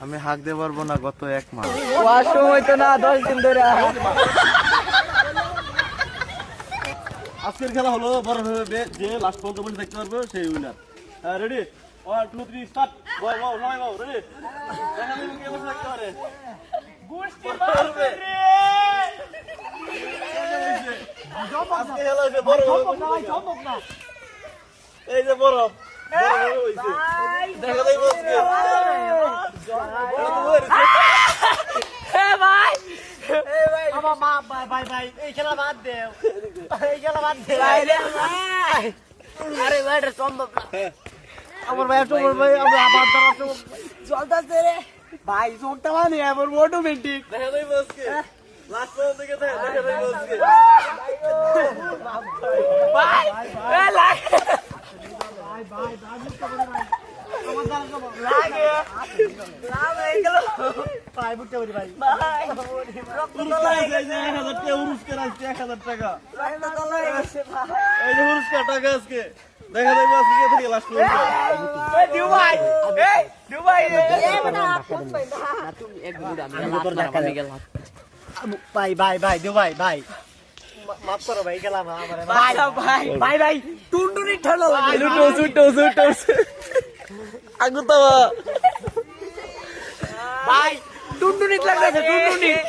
আমি হাঁক দিতে পারবো না গত 1 মাস। ওয়াশরুম হইতো না 10 দিন ধরে। আজকের খেলা হলো বড় হবে যে লাস্ট পর্যন্ত বসে দেখতে পারবে সেই উইনার। Ready 1 2 3 start. সময় বাবু রেডি। দেখাবো কে বসে দেখতে পারে। গুষ্টি মারবে রে। আজকে খেলা হইছে বড় সম্ভব না। এই যে বরফ হইছে। দেখা যাই বসকে। ভাই এই খেলা বাদ দে। আরে ভাই এটা সম্ভব না। আমার ভাই আমরা আবার চলতেছে রে ভাই। চোখটা মানে আমার অটোমেটিক। দেখা যাই বসকে। লাস্ট পর্যন্ত দেখে দেখা যাই বসকে। ভাই এ লাগ ভাই মাফ করো ভাই গেলাম ভাই টুনটুনি ঠান্ডা লাগে ভাই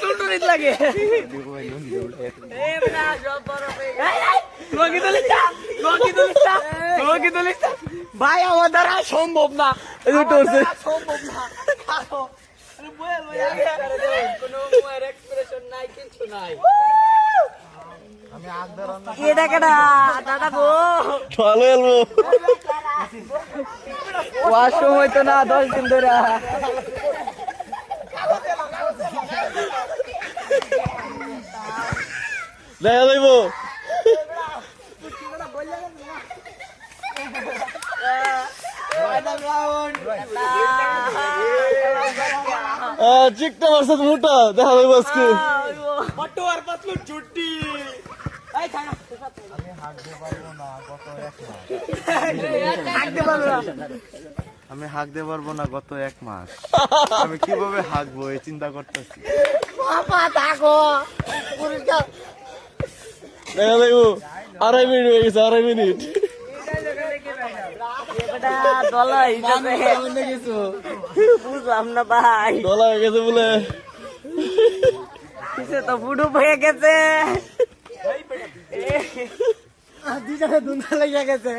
টুনটুনি লাগে ভাই আমার দ্বারা সম্ভব না। কিছু নাই এটা কেডা দাদা গো ভালো এলবো ওয়াশরুম হইতো না 10 দিন ধরে। দেখা যাইব চিকটা মারছে মোটা দেখা যাইব আজকে ছুটি। আমি হাঁক দিতে পারবো না গত 1 মাস। আমি কিভাবে হাঁকবো এই চিন্তা করতেছি। দেখা যাইব 2.5 মিনিট হয়ে গেছে 2.5 মিনিট বুঝলাম না ভাই। ডলা হয়ে গেছে বলে তো ফুডু হয়ে গেছে। দুজনে দুন্দা লেগে গেছে।